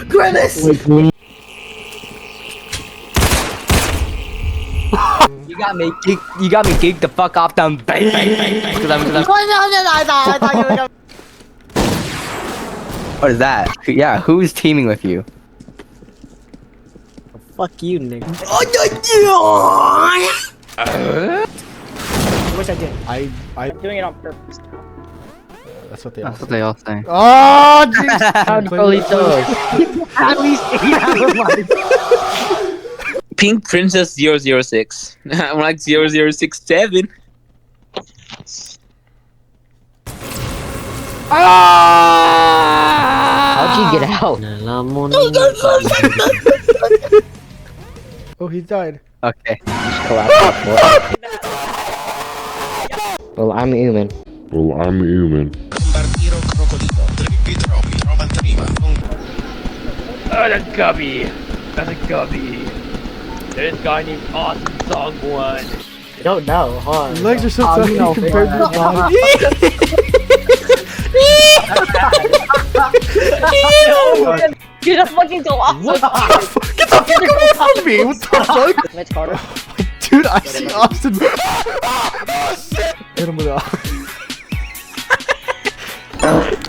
Grimace! You got me geeked the fuck off them. Bang, bang, bang, bang. I thought you were gonna... What is that? Yeah, who's teaming with you? Fuck you, nigga. I wish I did. I'm doing it on purpose. That's what they That's what they all say. Oh, jeez. Pink Princess 006. I'm like 0067. How'd you get out? Oh, he died. Okay. Well, I'm human. Well, I'm human. Oh, that's Gubby. That's a Gubby. There's a guy named Awesome Song 1. I don't know. Hold on. Your legs are so tiny compared to his body. You're just fucking so awesome. Get the fuck away from me! What the fuck? Mitch Carter. Dude, I see Austin. Oh, shit! Hit him with a.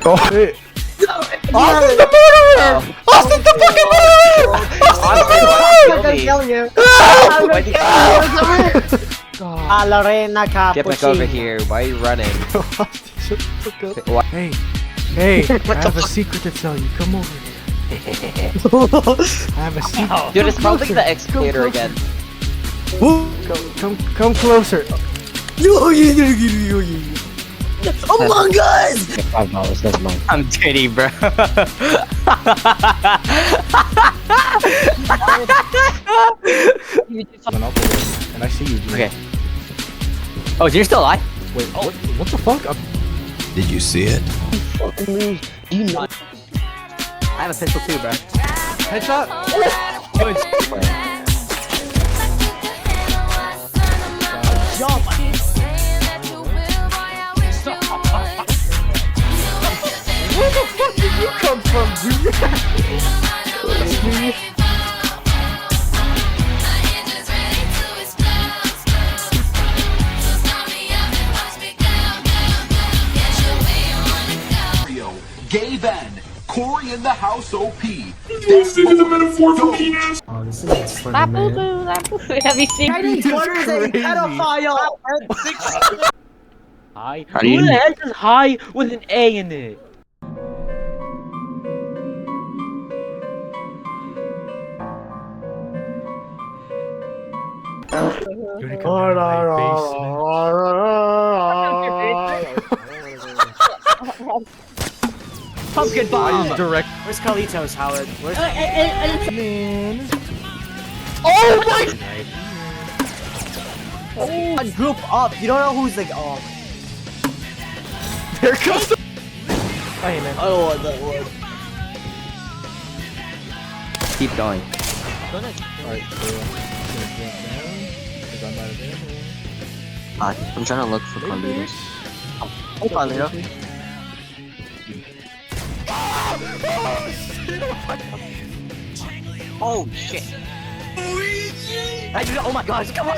Oh, hey. Austin's the murderer! Austin's the fucking murderer! Lorena Get back over here. Why are you running? Hey, I have a secret to tell you. Come over here. I have a secret. Dude, it's probably the excavator again. Come closer. Among Us! $5, never mind. I'm titty, bro. And I see you, dude. Okay. Oh, you're still alive? Wait, what the fuck? Did you see it? I have a pistol too, bro. Headshot? Where the fuck did you come from, dude? Gay Ben, Corey in the house OP. This is the metaphor for penis. Oh, this is funny, That man. boo-boo, that boo-boo. Have you seen Chinese Carter is a pedophile! Hi. Who the heck is hi with an A in it? You're gonna come down to my basement. Pumpkin bomb! Direct. Where's Carlitos, Howard? Where's group up? You don't know who's like, oh. There goes the. Hey, man. I don't want that one. Keep going. Alright, I'm trying to look for Carlitos. Hey, Carlito. Oh, shit. Oh my gosh, come on.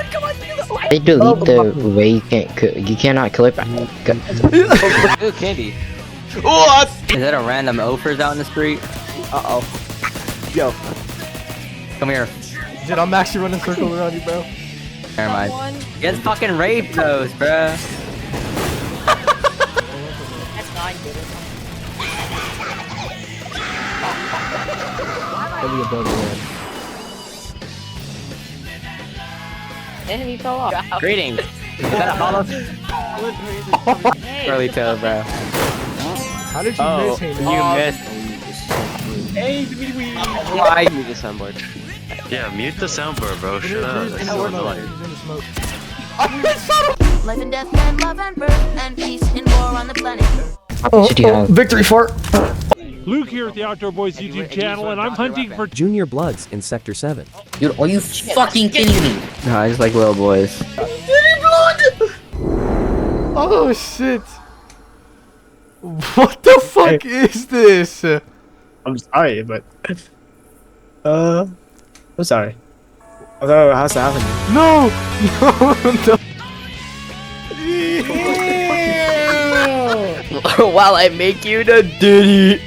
They delete the way you cannot clip. Ooh, candy. What? Is that a random offers out in the street? Uh-oh. Yo. Come here. Dude, I'm actually running circles around you, bro. Never mind. Get fucking raped those, bruh. That's fine, dude. Enemy fell off. Greetings. Is that a hollow? Early toe, bro. How did you miss him? You missed. Hey, Why you the soundboard? Yeah, mute the soundboard, bro. Shut up. That's so annoying. Life and death and love and birth and peace and war on the planet. Should you have? Victory fort. Luke here with the Outdoor Boys YouTube channel, and I'm hunting for Junior Bloods in Sector 7. Dude, are you fucking kidding me? No, I just like little boys. Oh shit. What the fuck is this? I'm sorry, but I'm sorry. I don't know how's that happening. No! No! While I make you the ditty.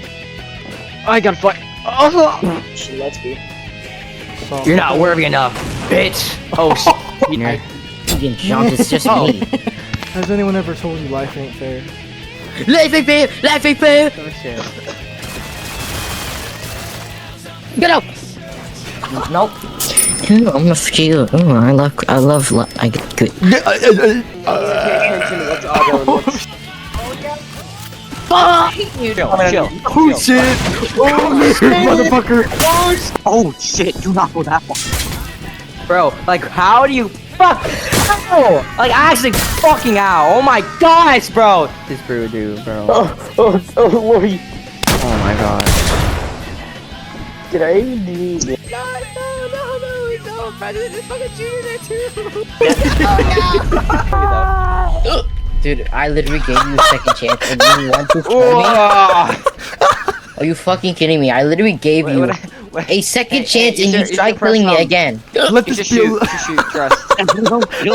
I got fucked. Oh. Let's be. You're not worthy enough, bitch. Oh, you nerd. You can jump, it's just me. Has anyone ever told you life ain't fair? Life ain't fair. Life ain't fair. Oh shit. Get out. Nope. I'm a skill. I love, I get good. Chill. Oh shit! Oh shit, motherfucker! Oh shit, do not go that far. Bro, like, how do you fuck? Ow! Like, actually fucking ow! Oh my gosh, bro! This brew do, bro. Oh my god. Did I even do it? No, President is fucking shooting there too! Dude, I literally gave you a second chance and you want to kill me? Are you fucking kidding me? I literally gave you a second chance and you tried killing me again. Let this be a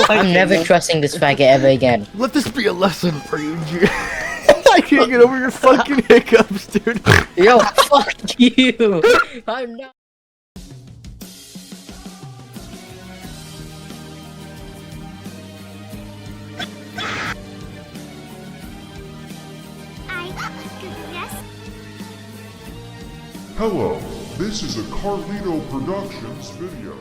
I'm never trusting this faggot ever again. let this be a lesson for you, G. I can't get over your fucking hiccups, dude. Yo, fuck you! I'm not. Hello, this is a Carlito Productions video.